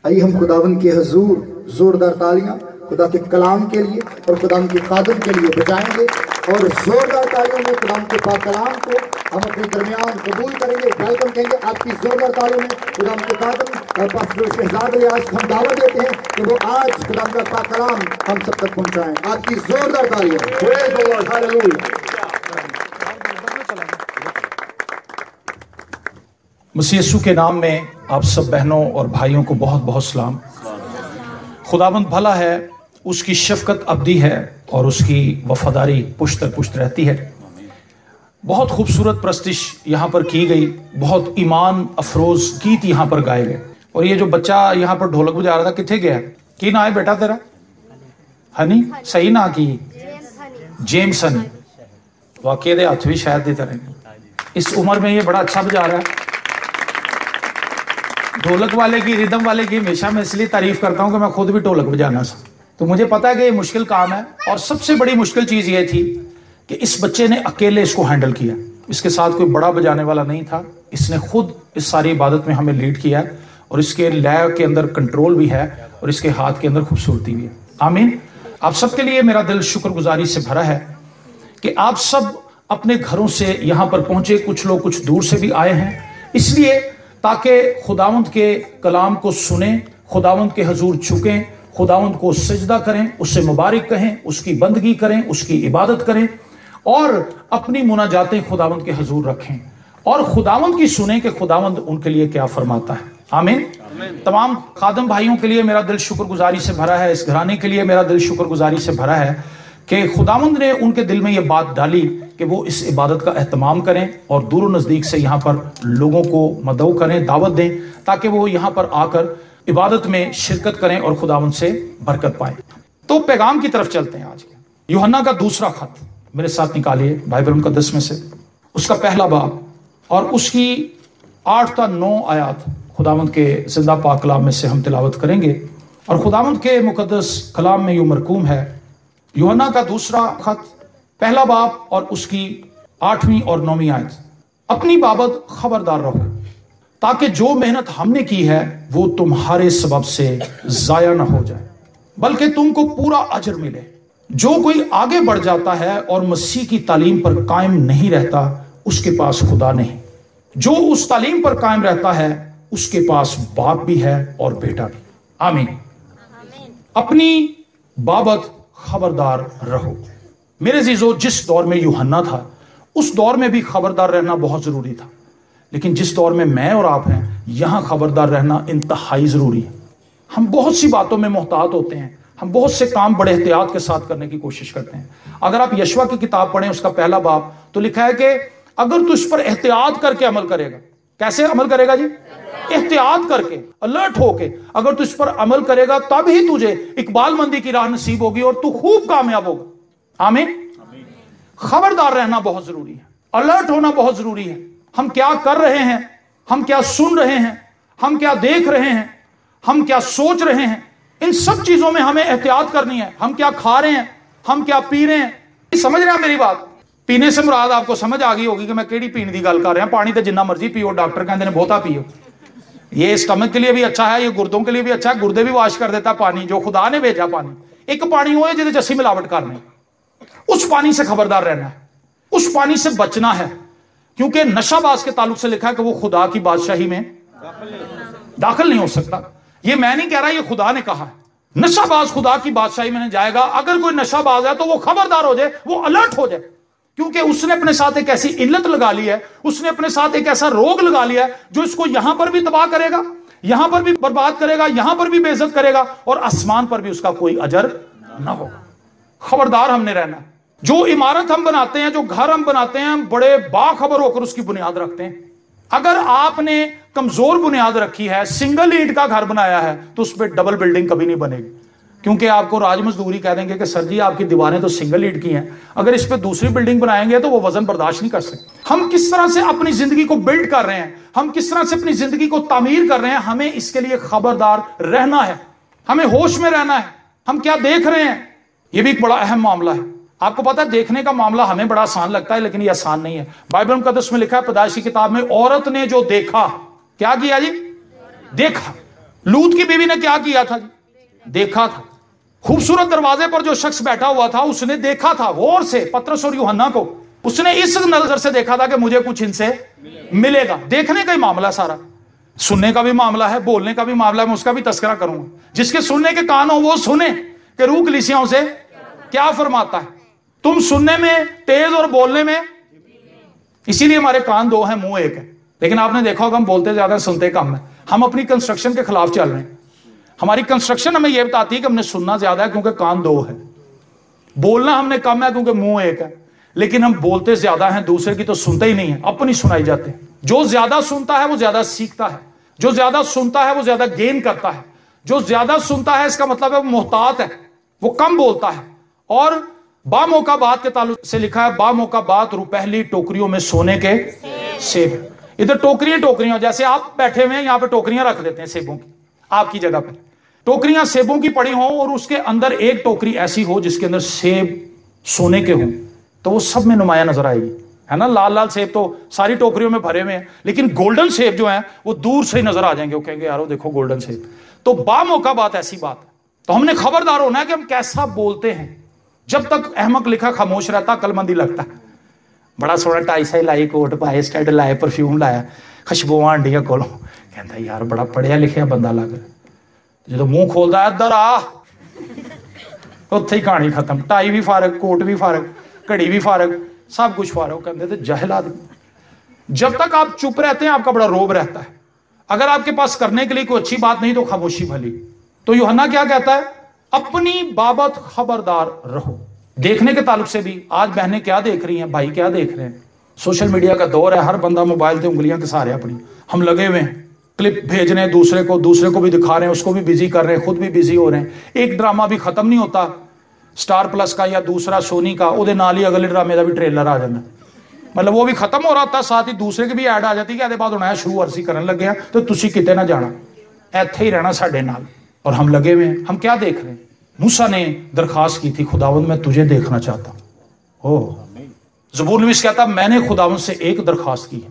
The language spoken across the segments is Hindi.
आइए हम खुदावन के हजूर जोरदार तालियां खुदा के कलाम के लिए और खुदावन के खादम के लिए बजाएंगे और जोरदार तालियों में खुदावन के पाक कलाम को हम अपने दरमियान कबूल करेंगे, वेलकम कहेंगे। आपकी जोरदार तालियों में खुदावन के खादम और पास्टर शहजाद रियाज को हम दावत देते हैं कि वो आज खुदावन का पाक कलाम हम सब तक पहुंचाएं। आपकी जोरदार तालियां। Praise the lord, hallelujah. Masih Yeshu के नाम में आप सब बहनों और भाइयों को बहुत बहुत सलाम। खुदावंद भला है, उसकी शफकत अब्दी है और उसकी वफादारी पुश्त दर पुश्त रहती है। बहुत खूबसूरत प्रस्तिश यहाँ पर की गई, बहुत ईमान अफरोज गीत यहाँ पर गाए गए। और ये जो बच्चा यहाँ पर ढोलक बजा रहा था, किथे गया? की ना है बेटा तेरा? हनी? सही ना की? जेम्स हनी। वाकई दे हथ भी शायद दे तरह इस उम्र में ये बड़ा अच्छा बजा रहा है। ढोलक वाले की, रिदम वाले की हमेशा मैं इसलिए तारीफ करता हूं कि मैं खुद भी ढोलक बजाना सा, तो मुझे पता है कि ये मुश्किल काम है। और सबसे बड़ी मुश्किल चीज ये थी कि इस बच्चे ने अकेले इसको हैंडल किया। इसके साथ कोई बड़ा बजाने वाला नहीं था। इसने खुद इस सारी इबादत में हमें लीड किया है और इसके लय के अंदर कंट्रोल भी है और इसके हाथ के अंदर खूबसूरती भी है। आमीन। आप सबके लिए मेरा दिल शुक्रगुजारी से भरा है कि आप सब अपने घरों से यहां पर पहुंचे। कुछ लोग कुछ दूर से भी आए हैं, इसलिए ताकि खुदावंद के कलाम को सुने, खुदावंद के हजूर झुकें, खुदावंद को सजदा करें, उससे मुबारक कहें, उसकी बंदगी करें, उसकी इबादत करें और अपनी मुनाजातें खुदावंद के हजूर रखें और खुदावंद की सुने कि खुदावंद उनके लिए क्या फरमाता है। आमीन। तमाम खादम भाइयों के लिए मेरा दिल शुक्रगुजारी से भरा है। इस घराने के लिए मेरा दिल शुक्रगुजारी से भरा है कि खुदावंद ने उनके दिल में यह बात डाली कि वो इस इबादत का एहतमाम करें और दूर नज़दीक से यहाँ पर लोगों को मदऊ करें, दावत दें, ताकि वो यहाँ पर आकर इबादत में शिरकत करें और खुदावंद से बरकत पाएं। तो पैगाम की तरफ चलते हैं। आज के यूहन्ना का दूसरा खत मेरे साथ निकालिए, बाइबल मुकद्दस में से उसका पहला बाब और उसकी 8 से 9 आयात खुदावंद के जिंदा पाक कलाम में से हम तिलावत करेंगे। और खुदावंद के मुकद्दस कलाम में यूं मरकूम है, यूहन्ना का दूसरा खत पहला बाब और उसकी 8वीं और 9वीं आयत। अपनी बाबत खबरदार रहो ताकि जो मेहनत हमने की है वो तुम्हारे सबब से जाया न हो जाए, बल्कि तुमको पूरा अजर मिले। जो कोई आगे बढ़ जाता है और मसीह की तालीम पर कायम नहीं रहता, उसके पास खुदा नहीं। जो उस तालीम पर कायम रहता है, उसके पास बाप भी है और बेटा भी। आमीन। अपनी बाबत खबरदार रहो। मेरे जीजो, जिस दौर में यूहन्ना था उस दौर में भी खबरदार रहना बहुत जरूरी था, लेकिन जिस दौर में मैं और आप हैं, यहां खबरदार रहना इंतहाई जरूरी है। हम बहुत सी बातों में मोहतात होते हैं, हम बहुत से काम बड़े एहतियात के साथ करने की कोशिश करते हैं। अगर आप यशवा की किताब पढ़ें, उसका पहला बाब, तो लिखा है कि अगर तू इस पर एहतियात करके अमल करेगा। कैसे अमल करेगा जी? एहतियात करके, अलर्ट होके अगर तू इस पर अमल करेगा, तब ही तुझे इकबालमंदी की राह नसीब होगी और तू खूब कामयाब होगा। आमीन। खबरदार रहना बहुत जरूरी है, अलर्ट होना बहुत जरूरी है। हम क्या कर रहे हैं, हम क्या सुन रहे हैं, हम क्या देख रहे हैं, हम क्या सोच रहे हैं, इन सब चीजों में हमें एहतियात करनी है। हम क्या खा रहे हैं, हम क्या पी रहे हैं। समझ रहे हैं मेरी बात? पीने से मुराद आपको समझ आ गई होगी कि मैं केड़ी पीने की गल कर रहा। पानी तो जिन्ना मर्जी पियो, डॉक्टर कहते हैं बहुता पियो। ये स्टमक के लिए भी अच्छा है, ये गुर्दों के लिए भी अच्छा है, गुर्दे भी वाश कर देता पानी, जो खुदा ने भेजा पानी। एक पानी हो जिसे असीं मिलावट करनी, उस पानी से खबरदार रहना है, उस पानी से बचना है, क्योंकि नशाबाज के ताल्लुक से लिखा है कि वो खुदा की बादशाही में दाखिल नहीं हो सकता। ये मैं नहीं कह रहा, ये खुदा ने कहा है। नशाबाज खुदा की बादशाही में नहीं जाएगा। अगर कोई नशाबाज है तो वो खबरदार हो जाए, वो अलर्ट हो जाए, क्योंकि उसने अपने साथ एक ऐसी इल्लत लगा ली है, उसने अपने साथ एक ऐसा रोग लगा लिया है जो इसको यहां पर भी तबाह करेगा, यहां पर भी बर्बाद करेगा, यहां पर भी बेइज्जत करेगा और आसमान पर भी उसका कोई अजर ना होगा। खबरदार हमने रहना। जो इमारत हम बनाते हैं, जो घर हम बनाते हैं, हम बड़े बाखबर होकर उसकी बुनियाद रखते हैं। अगर आपने कमजोर बुनियाद रखी है, सिंगल ईंट का घर बनाया है, तो उस पर डबल बिल्डिंग कभी नहीं बनेगी, क्योंकि आपको राज मजदूरी कह देंगे कि सर जी आपकी दीवारें तो सिंगल ईंट की हैं, अगर इस पर दूसरी बिल्डिंग बनाएंगे तो वो वजन बर्दाश्त नहीं कर सकते। हम किस तरह से अपनी जिंदगी को बिल्ड कर रहे हैं, हम किस तरह से अपनी जिंदगी को तामीर कर रहे हैं, हमें इसके लिए खबरदार रहना है, हमें होश में रहना है। हम क्या देख रहे हैं, यह भी एक बड़ा अहम मामला है। आपको पता है, देखने का मामला हमें बड़ा आसान लगता है, लेकिन यह आसान नहीं है। बाइबल मुकद्दस में लिखा है, पैदाइश की किताब में, औरत ने जो देखा, क्या किया जी? देखा। लूत की बीवी ने क्या किया था? देखा था। खूबसूरत दरवाजे पर जो शख्स बैठा हुआ था उसने देखा था गौर से पतरस और यूहन्ना को। उसने इस नजर से देखा था कि मुझे कुछ इनसे मिलेगा। देखने का ही मामला सारा, सुनने का भी मामला है, बोलने का भी मामला है। मैं उसका भी तस्करा करूंगा। जिसके सुनने के कान हो वो सुने कि रूह कलीसियाओं से क्या फरमाता है। तुम सुनने में तेज और बोलने में, इसीलिए हमारे कान दो हैं मुंह एक है। लेकिन आपने देखा होगा हम बोलते ज्यादा सुनते कम है। हम अपनी कंस्ट्रक्शन के खिलाफ चल रहे हैं। हमारी कंस्ट्रक्शन हमें यह बताती है कि हमने सुनना ज्यादा है क्योंकि कान दो है, बोलना हमने कम है क्योंकि मुंह एक है। लेकिन हम बोलते ज्यादा हैं, दूसरे की तो सुनते ही नहीं है, अपनी सुनाई जाते हैं। जो ज्यादा सुनता है वो ज्यादा सीखता है, जो ज्यादा सुनता है वो ज्यादा गेन करता है। जो ज्यादा सुनता है इसका मतलब है वो मोहतात है, वो कम बोलता है। और बामौका बात के ताल्लुक से लिखा है, बामौका बात रुपहली टोकरियों में सोने के सेब। इधर टोकरियां, जैसे आप बैठे हुए हैं यहां पे टोकरियां रख देते हैं सेबों की, आपकी जगह पर टोकरियां सेबों की पड़ी हो और उसके अंदर एक टोकरी ऐसी हो जिसके अंदर सेब सोने के हों, तो वो सब में नुमाया नजर आएगी, है ना। लाल लाल सेब तो सारी टोकरियों में भरे हुए हैं, लेकिन गोल्डन सेब जो है वो दूर से ही नजर आ जाएंगे। वो कहेंगे यार वो देखो गोल्डन सेब। तो बामौका बात ऐसी बात है। तो हमने खबरदार होना है कि हम कैसा बोलते हैं। जब तक अहमक लिखा खामोश रहता अक्लमंदी लगता है। बड़ा सोहना टाई साई लाई, कोट पाए, स्टैड लाए, परफ्यूम लाया, खुशबुआं आंडियां कोलों, कहता यार बड़ा पढ़िया लिखिया बंदा लग रहा। जो मुंह खोलता इधर आ, उत्थे ही कहानी खत्म। टाई भी फारग, कोट भी फारग, घड़ी भी फारग, सब कुछ फारग। कहते थे जाहिल आदमी। जब तक आप चुप रहते हैं आपका बड़ा रोब रहता है। अगर आपके पास करने के लिए कोई अच्छी बात नहीं तो खामोशी भली। तो यूहन्ना क्या कहता है? अपनी बाबत खबरदार रहो। देखने के ताल्लुक से भी आज बहनें क्या देख रही हैं, भाई क्या देख रहे हैं। सोशल मीडिया का दौर है, हर बंदा मोबाइल से उंगलियां के सहारे अपनी हम लगे हुए हैं। क्लिप भेज रहे हैं दूसरे को भी दिखा रहे हैं, उसको भी बिजी कर रहे हैं, खुद भी बिजी हो रहे हैं। एक ड्रामा भी खत्म नहीं होता स्टार प्लस का या दूसरा सोनी का, उहदे नाल ही अगले ड्रामे का भी ट्रेलर आ जाता। मतलब वो भी खत्म हो रहा था, साथ ही दूसरे की भी ऐड आ जाती है कि बाद होना है शुरू अरसी करने लगे हैं तो तुसी किते ना जाना, इत्थे ही रहना साडे नाल। और हम लगे हुए हैं। हम क्या देख रहे हैं? मूसा ने दरखास्त की थी, खुदावंद मैं तुझे देखना चाहता हूं। ज़बूर नवीस कहता मैंने खुदावंद से एक दरखास्त की है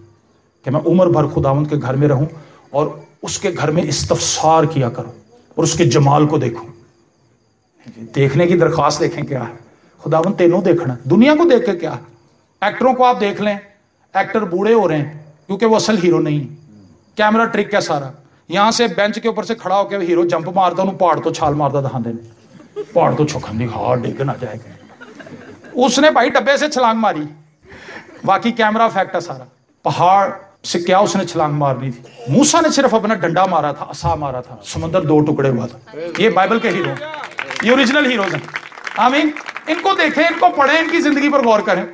कि मैं उम्र भर खुदावंद के घर में रहूं और उसके घर में इस्तफसार किया करूं और उसके जमाल को देखूं। देखने की दरखास्त देखें क्या है? खुदावंद तेनों देखना, दुनिया को देख के क्या है? एक्टरों को आप देख लें, एक्टर बूढ़े हो रहे हैं क्योंकि वो असल हीरो नहीं है। कैमरा ट्रिक है सारा। यहां से बेंच के ऊपर से खड़ा होकर हीरो जंप मारता, उन्होंने पहाड़ तो छाल मारता दिखाते हैं, पहाड़ तो छुखम नहीं हार डिग ना जाएगा। उसने भाई डब्बे से छलांग मारी, बाकी कैमरा इफेक्ट है सारा। पहाड़ से क्या उसने छलांग मारनी थी? मूसा ने सिर्फ अपना डंडा मारा था, असा मारा था, समुद्र दो टुकड़े हुआ था। ये बाइबल के हीरो, ये ओरिजिनल हीरोज हैं। आमीन। इनको देखें, इनको पढ़ें, इनकी जिंदगी पर गौर करें,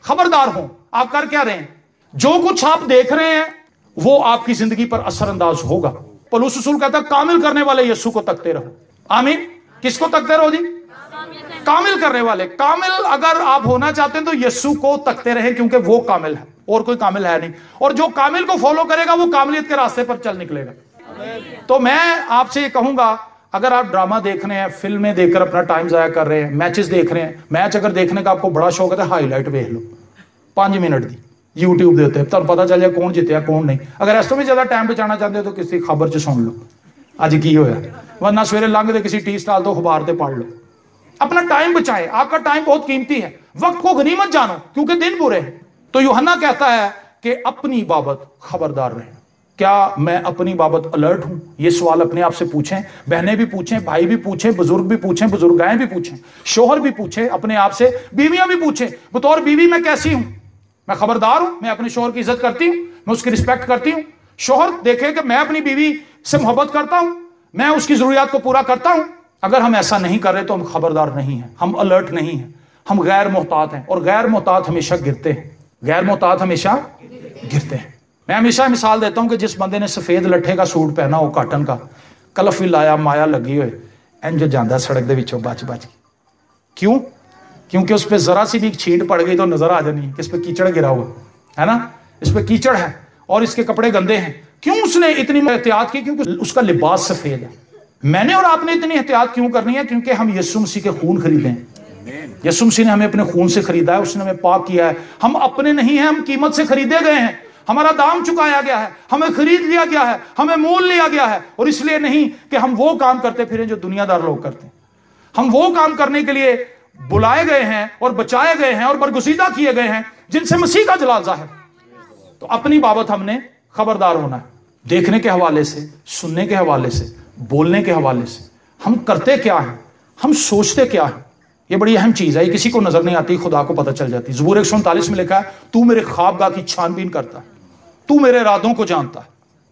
खबरदार हो। आप कर क्या रहे हैं? जो कुछ आप देख रहे हैं वो आपकी जिंदगी पर असरअंदाज होगा। पौलुस रसूल कहता है कामिल करने वाले यीशु को तकते रहो। आमीन। किसको तकते रहो जी? कामिल करने वाले। कामिल अगर आप होना चाहते हैं तो यीशु को तकते रहे क्योंकि वो कामिल है, और कोई कामिल है नहीं। और जो कामिल को फॉलो करेगा वो कामिलियत के रास्ते पर चल निकलेगा। तो मैं आपसे ये कहूंगा, अगर आप ड्रामा देख रहे हैं, फिल्में देखकर अपना टाइम जाया कर रहे हैं, मैचेस देख रहे हैं, मैच अगर देखने का आपको बड़ा शौक है तो हाईलाइट देख लो 5 मिनट दी यूट्यूब देते हैं, तब पता चल जाए कौन जितया कौन नहीं। अगर इस तो भी ज्यादा टाइम बचाना चाहते हो तो किसी खबर च सुन लो अज की होया, वरना सवेरे लंघ दे किसी टी स्टाल तो अखबार से पढ़ लो। अपना टाइम बचाएं, आपका टाइम बहुत कीमती है। वक्त को गनीमत जानो क्योंकि दिन बुरे हैं। तो यूहन्ना कहता है कि अपनी बाबत खबरदार रहें। क्या मैं अपनी बाबत अलर्ट हूं? ये सवाल अपने आप से पूछें। बहनें भी पूछें, भाई भी पूछें, बुजुर्ग भी पूछें, बुजुर्गाएं भी पूछें, शोहर भी पूछें अपने आप से, बीवियां भी पूछें बतौर बीवी मैं कैसी हूं? मैं खबरदार हूं? मैं अपने शोहर की इज्जत करती हूं? मैं उसकी रिस्पेक्ट करती हूं? शोहर देखे कि मैं अपनी बीवी से मोहब्बत करता हूं, मैं उसकी जरूरियात को पूरा करता हूं। अगर हम ऐसा नहीं कर रहे तो हम खबरदार नहीं हैं, हम अलर्ट नहीं हैं, हम गैर मोहतात हैं। और गैर मोहतात हमेशा गिरते हैं, गैर मोहतात हमेशा गिरते हैं। मैं हमेशा मिसाल देता हूं कि जिस बंदे ने सफेद लट्ठे का सूट पहना हो काटन का, कलफ भी लाया, माया लगी हुई, इंज जाता सड़क के विचों बच बच। क्यों? क्योंकि उस पर जरा सी भी छींट पड़ गई तो नजर आ जानी है कि इस पर कीचड़ गिरा हुआ है ना, इस पर कीचड़ है और इसके कपड़े गंदे हैं। क्यों उसने इतनी एहतियात की? क्योंकि उसका लिबास सफेद है। मैंने और आपने इतनी एहतियात क्यों करनी है? क्योंकि हम यीशु मसीह के खून खरीदे हैं। यीशु मसीह ने हमें अपने खून से खरीदा है, उसने हमें पाक किया है। हम अपने नहीं हैं, हम कीमत से खरीदे गए हैं। हमारा दाम चुकाया गया है, हमें खरीद लिया गया है, हमें मोल लिया गया है। और इसलिए नहीं कि हम वो काम करते फिरें जो दुनियादार लोग करते हैं। हम वो काम करने के लिए बुलाए गए हैं और बचाए गए हैं और बरगुज़ीदा किए गए हैं जिनसे मसीह का जलाल ज़ाहिर। तो अपनी बाबत हमने खबरदार होना है, देखने के हवाले से, सुनने के हवाले से, बोलने के हवाले से। हम करते क्या हैं, हम सोचते क्या हैं, ये बड़ी अहम चीज है। ये किसी को नजर नहीं आती, खुदा को पता चल जाती। ज़बूर 139 में लिखा है, तू मेरे ख्वाबगाह की छानबीन करता है, तू मेरे इरादों को जानता है।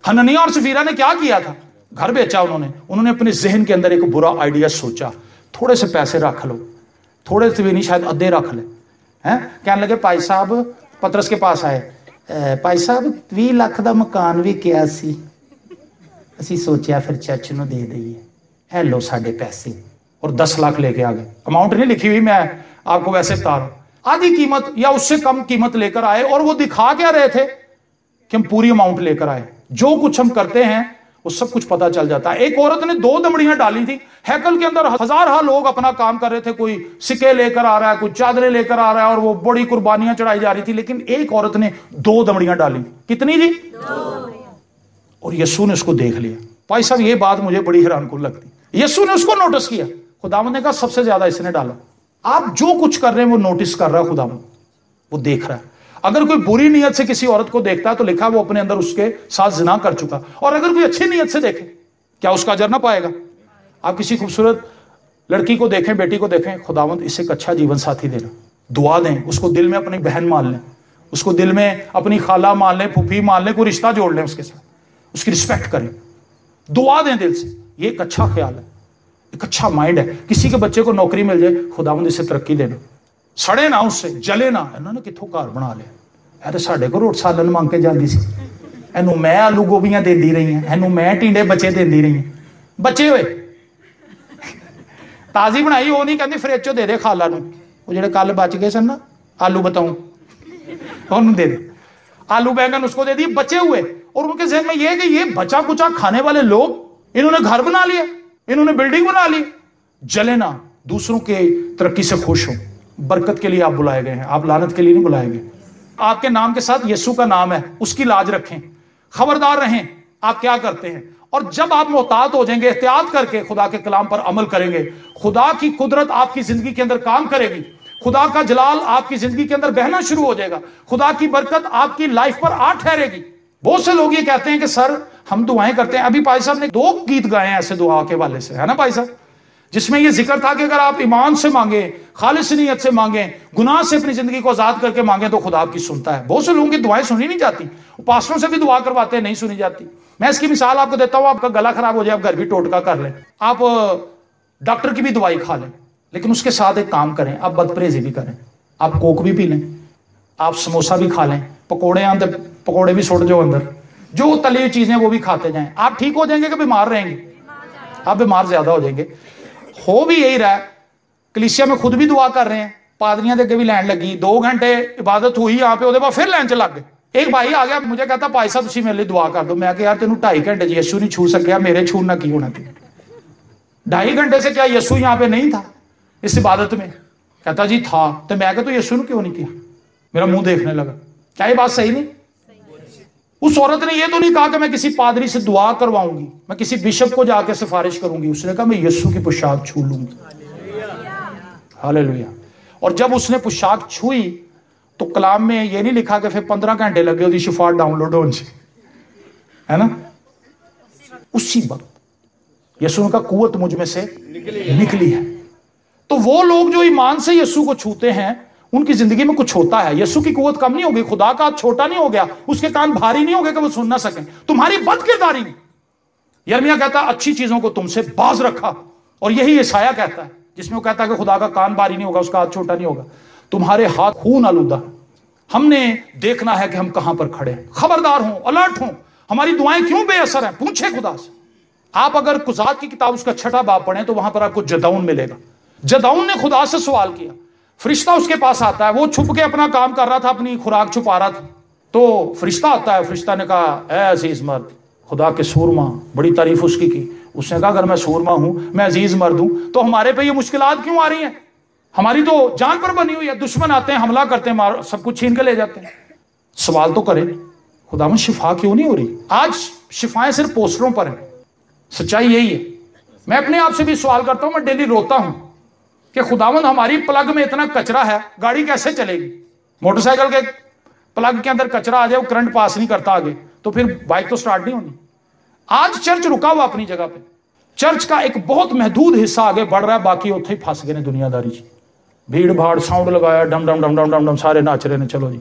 हननिया और सफीरा ने क्या किया था? घर बेचा उन्होंने अपने जहन के अंदर एक बुरा आइडिया सोचा, थोड़े से पैसे रख लो, थोड़े से भी नहीं, शायद अद्धे रख ले। हैं कहने लगे, भाई साहब पतरस के पास आए, भाई साहब 20 लाख का मकान भी किया सी, असी सोचा फिर चर्च नूं दे दईए, है लो साडे पैसे। और 10 लाख लेके आ गए। अमाउंट नहीं लिखी हुई, मैं आपको वैसे बता रहा हूं। आधी कीमत या उससे कम कीमत लेकर आए, और वो दिखा क्या रहे थे कि हम पूरी अमाउंट लेकर आए। जो कुछ हम करते हैं वो सब कुछ पता चल जाता है। एक औरत ने 2 दमड़ियां डाली थी, हैकल के अंदर हजार लोग अपना काम कर रहे थे, कोई सिक्के लेकर आ रहा है, कोई चादरें लेकर आ रहा है, और वो बड़ी कुर्बानियां चढ़ाई जा रही थी। लेकिन एक औरत ने 2 दमड़ियां डाली। कितनी जी? 2। और यीशु ने उसको देख लिया। भाई साहब ये बात मुझे बड़ी हैरानकुन लगती। यीशु ने उसको नोटिस किया। खुदावंद ने कहा सबसे ज्यादा इसने डाला। आप जो कुछ कर रहे हैं वो नोटिस कर रहा है खुदावंद, वो देख रहा है। अगर कोई बुरी नीयत से किसी औरत को देखता है तो लिखा वो अपने अंदर उसके साथ जिना कर चुका। और अगर कोई अच्छी नीयत से देखे, क्या उसका अजर ना पाएगा? आप किसी खूबसूरत लड़की को देखें, बेटी को देखें, खुदावंद इसे एक अच्छा जीवन साथी देना, दुआ दें, उसको दिल में अपनी बहन मान लें, उसको दिल में अपनी खाला मान लें, फूफी मान लें, कोई रिश्ता जोड़ लें उसके साथ, उसकी रिस्पेक्ट करें, दुआ दें दिल से। ये एक अच्छा ख्याल है, एक अच्छा माइंड है। किसी के बच्चे को नौकरी मिल जाए, खुदावंद इसे तरक्की देना, सड़े ना, उससे जले ना। इन्होंने कितों घर बना लिया, ऐ तो साडे को रोट सालन मांग के जाती सी, इनू मैं आलू गोभियां देंदी रही हैं, इनू मैं टींडे बच्चे देंदी रही हैं। बच्चे होए ताजी बनाई, वो नहीं कहती फ्रिज चो दे दे खाला नू, वो जेडे कल बच गए सन ना आलू बताऊं, उन्होंने दे दे आलू बैंगन, उसको दे दिए। बचे हुए, और उनके जहन में ये कि ये बचा कुचा खाने वाले लोग, इन्होंने घर बना लिया, इन्होंने बिल्डिंग बना ली। जले ना, दूसरों के तरक्की से खुश हो। बरकत के लिए आप बुलाए गए हैं, आप लानत के लिए नहीं बुलाए गए। आपके नाम के साथ यीशु का नाम है, उसकी लाज रखें, खबरदार रहें आप क्या करते हैं। और जब आप मोहतात हो जाएंगे, एहतियात करके खुदा के कलाम पर अमल करेंगे, खुदा की कुदरत आपकी जिंदगी के अंदर काम करेगी, खुदा का जलाल आपकी जिंदगी के अंदर बहना शुरू हो जाएगा, खुदा की बरकत आपकी लाइफ पर आ ठहरेगी। बहुत से लोग ये कहते हैं कि सर हम दुआएं करते हैं। अभी भाई साहब ने 2 गीत गाए हैं ऐसे दुआ के वाले से, है ना भाई साहब, जिसमें ये जिक्र था कि अगर आप ईमान से मांगे, खालिस नीयत से मांगे, गुनाह से अपनी जिंदगी को आजाद करके मांगे तो खुदा आपकी सुनता है। बहुत से लोगों की दुआएं सुनी नहीं जाती, पास्टरों से भी दुआ करवाते हैं, नहीं सुनी जाती। मैं इसकी मिसाल आपको देता हूं, आपका गला खराब हो जाए, आप घर भी टोटका कर लें, आप डॉक्टर की भी दवाई खा लें, लेकिन उसके साथ एक काम करें, आप बदपरहेजी भी करें, आप कोक भी पी लें, आप समोसा भी खा लें, पकौड़े आते पकौड़े भी सुट जाओ अंदर, जो तली हुई चीजें वो भी खाते जाएं। आप ठीक हो जाएंगे कि बीमार रहेंगे? आप बीमार ज्यादा हो जाएंगे। हो भी यही रहा है, कलीसिया में खुद भी दुआ कर रहे हैं, पादरियां के अगे भी लाइन लगी, 2 घंटे इबादत हुई यहाँ पे, बाद फिर लाइन च लग गए। एक भाई आ गया, मुझे कहता भाई साहब तुम मेरे लिए दुआ कर दो। मैं यार तेन 2.5 घंटे यीशु नहीं छू सकिया, मेरे छूना की होना थी। 2.5 घंटे से क्या यीशु यहाँ पे नहीं था इस इबादत में? कहता जी था। तो मैं कहता यीशु ने क्यों नहीं किया? मेरा मुंह देखने लगा। क्या ये बात सही नहीं? उस औरत ने ये तो नहीं कहा कि मैं किसी पादरी से दुआ करवाऊंगी, मैं किसी बिशप को जाकर सिफारिश करूंगी। उसने कहा मैं यीशु की पोशाक छू लूंगी। हालेलुया। और जब उसने पोशाक छुई तो कलाम में ये नहीं लिखा कि फिर 15 घंटे लगे उसकी शिफात डाउनलोड होने से, है ना? उसी वक्त यीशु का कुव्वत मुझ में से निकली है। तो वो लोग जो ईमान से यीशु को छूते हैं उनकी जिंदगी में कुछ होता है। यीशु की कुव्वत कम नहीं होगी, खुदा का हाथ छोटा नहीं हो गया, उसके कान भारी नहीं हो गए कि वो सुन ना सकें। तुम्हारी बदकिरदारी ने, यिर्मयाह कहता अच्छी चीजों को तुमसे बाज रखा, और यही यशायाह कहता है जिसमें वो कहता है कि खुदा का कान भारी नहीं होगा, उसका हाथ छोटा नहीं होगा। तुम्हारे हाथ खून आलूदा, हमने देखना है कि हम कहां पर खड़े। खबरदार हो, अलर्ट हो। हमारी दुआएं क्यों बेअसर हैं? पूछे खुदा से। आप अगर कुज़ात की किताब उसका 6वां बाब पढ़ें तो वहां पर आपको जदाउन मिलेगा। जदाउन ने खुदा से सवाल किया, फरिश्ता उसके पास आता है, वो छुप के अपना काम कर रहा था, अपनी खुराक छुपा रहा था। तो फरिश्ता आता है, फरिश्ता ने कहा ऐ अजीज मर्द, खुदा के सूरमा, बड़ी तारीफ उसकी की। उसने कहा अगर मैं सूरमा हूं, मैं अजीज मर्द हूं, तो हमारे पे ये मुश्किलात क्यों आ रही हैं? हमारी तो जान पर बनी हुई है, दुश्मन आते हैं, हमला करते हैं, सब कुछ छीन के ले जाते हैं। सवाल तो करें, खुदावन शिफा क्यों नहीं हो रही? आज शिफाएं सिर्फ पोस्टरों पर है, सच्चाई यही है। मैं अपने आप से भी सवाल करता हूं, मैं डेली रोता हूं कि खुदावन हमारी प्लग में इतना कचरा है, गाड़ी कैसे चलेगी? मोटरसाइकिल के प्लग के अंदर कचरा आ जाए, वो करंट पास नहीं करता आगे, तो फिर बाइक तो स्टार्ट नहीं होनी। आज चर्च रुका हुआ अपनी जगह पे, चर्च का एक बहुत महदूद हिस्सा आगे बढ़ रहा है, बाकी उत्थे ही फंस गए ने दुनियादारी जी। भीड़ भाड़, साउंड लगाया, डम डम डम डम डम डम, सारे नाच रहे ने। चलो जी,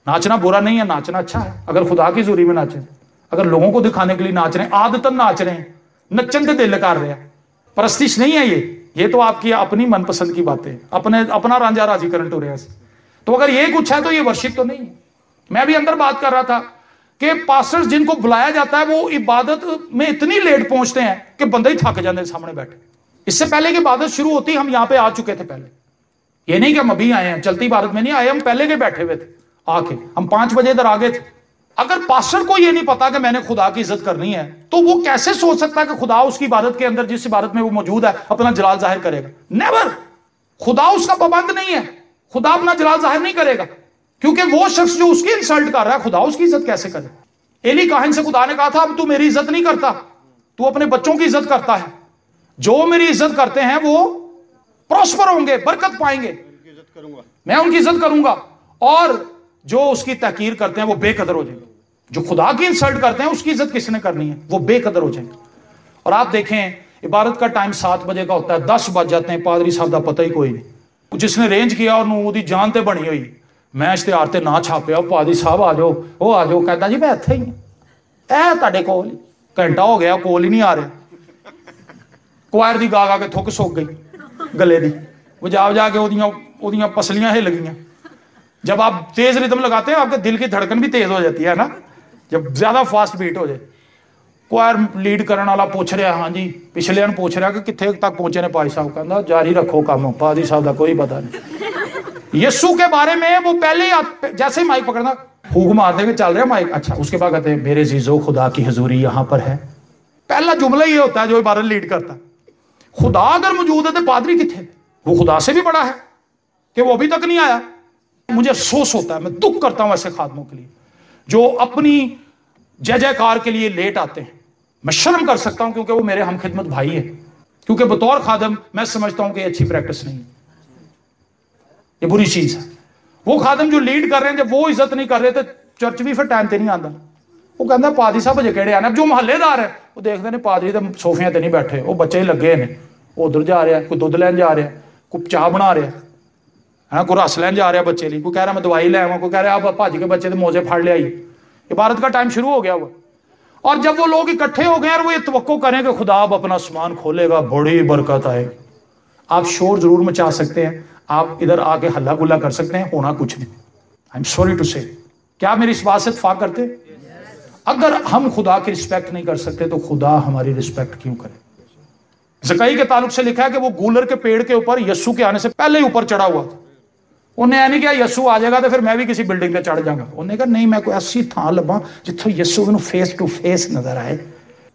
नाचना बुरा नहीं है, नाचना अच्छा है अगर खुदा की जुरी में नाचे। अगर लोगों को दिखाने के लिए नाच रहे हैं, आदतन नाच रहे हैं, नच्चन के दिल कर रहे हैं, परस्तिश नहीं है ये तो आपकी अपनी मनपसंद की बातें, अपना रांझा राजी करंट हो रहे हैं। तो अगर ये कुछ है तो ये वर्शिप तो नहीं है। मैं भी अंदर बात कर रहा था कि पास्टर्स जिनको बुलाया जाता है वो इबादत में इतनी लेट पहुंचते हैं कि बंदे ही थक जाते हैं सामने बैठे। इससे पहले की इबादत शुरू होती हम यहां पे आ चुके थे पहले। ये नहीं कि हम अभी आए हैं, चलती इबादत में नहीं आए, हम पहले के बैठे हुए थे आके, हम 5 बजे इधर आ गए थे। अगर पास्टर को ये नहीं पता कि मैंने खुदा की इज्जत करनी है तो वो कैसे सोच सकता है कि खुदा उसकी इबादत के अंदर, जिस इबादत में वो मौजूद है, अपना जलाल जाहिर करेगा? नेवर। खुदा उसका पाबंद नहीं है, खुदा अपना जलाल जाहिर नहीं करेगा, क्योंकि वो शख्स जो उसकी इंसल्ट कर रहा है, खुदा उसकी इज्जत कैसे करे? एली काहिन से खुदा ने कहा था, अब तू मेरी इज्जत नहीं करता, तू अपने बच्चों की इज्जत करता है। जो मेरी इज्जत करते हैं वो प्रॉस्पर होंगे, बरकत पाएंगे, मैं उनकी इज्जत करूंगा, और जो उसकी तहकीर करते हैं वो बेकदर हो जाएंगे। जो खुदा की इंसल्ट करते हैं उसकी इज्जत किसने करनी है? वो बेकदर हो जाएंगे। और आप देखें, इबादत का टाइम 7 बजे का होता है, 10 बज जाते हैं, पादरी साहब का पता ही कोई नहीं। जिसने रेंज किया और ਉਹਦੀ जान ते बनी हुई, मैं इश्तिहार ते ना छापिया, पादरी साहब आ जाओ, वो आ जाओ, कहता जी मैं इत्थे ही ऐ ਤੁਹਾਡੇ ਕੋਲ ही, घंटा हो गया कोल ही नहीं आ रहा। क्वायर दी गा गा के थुक सुक गई गले दी, वो जा के ਉਹਦੀਆਂ पसलियां हिल गईਆਂ। जब आप तेज रिदम लगाते हैं आपके दिल की धड़कन भी तेज हो जाती है ना, जब ज्यादा फास्ट बीट हो जाए। क्वायर लीड करने वाला पूछ रहा, हाँ जी, पिछले पूछ रहा कि कितने तक पहुंचे ने पादी साहब, कहना जारी रखो काम, पादी साहब का कोई पता नहीं। यीशु के बारे में वो पहले ही जैसे माइक पकड़ना, फूक मारते हुए चल रहा माइक, अच्छा, उसके बाद कहते हैं मेरे जीजो खुदा की हजूरी यहाँ पर है। पहला जुमला ये होता है जो इबारत लीड करता है। खुदा अगर मौजूद है तो पादरी कितने? वो खुदा से भी बड़ा है कि वो अभी तक नहीं आया। मुझे अफसोस होता है, मैं दुख करता हूं ऐसे खादमों के लिए जो अपनी जय जयकार के लिए लेट आते हैं। मैं शर्म कर सकता हूं क्योंकि वो मेरे हम खिदमत भाई है, क्योंकि बतौर खादम मैं समझता हूं कि अच्छी प्रैक्टिस नहीं है, ये बुरी चीज है। वो खादम जो लीड कर रहे हैं, जब वो इज्जत नहीं कर रहे तो चर्च भी फिर टाइम ते नहीं आता। वो कहता पादरी साहब अजे केड़े आने। जो महल्लेदार है वो देखते हैं पादरी तो सोफिया ते नहीं बैठे, वो बच्चे ही लगे ने, उधर जा रहा है, कोई दुध लैन जा रहा है, कोई चाह बना रहा है, कोई रस लैन जा रहा बच्चे लिए, कोई कह रहा मैं दवाई ले आवा, कोई कह रहा आप भज के बच्चे के मोजे फाड़ ले आई। इबादत का टाइम शुरू हो गया वो, और जब वो लोग इकट्ठे हो गए और वो ये तवक्को करें कि खुदा अब अपना आसमान खोलेगा, बड़ी बरकत आएगी। आप शोर जरूर मचा सकते हैं, आप इधर आके हल्ला गुल्ला कर सकते हैं, होना कुछ नहीं। आई एम सॉरी टू से। क्या मेरी इस बात से इत्तेफाक करते? अगर हम खुदा की रिस्पेक्ट नहीं कर सकते तो खुदा हमारी रिस्पेक्ट क्यों करे? ज़कई के ताल्लुक से लिखा है कि वो गूलर के पेड़ के ऊपर यस्सु के आने से पहले ही ऊपर चढ़ा हुआ था। उन्हें यह नहीं किया यस्सु आ जाएगा तो फिर मैं भी किसी बिल्डिंग पे चढ़ जाऊंगा। उन्हें कहा नहीं, मैं कोई ऐसी थां लभा जिथों यस्सु मैनू फेस टू फेस नजर आए।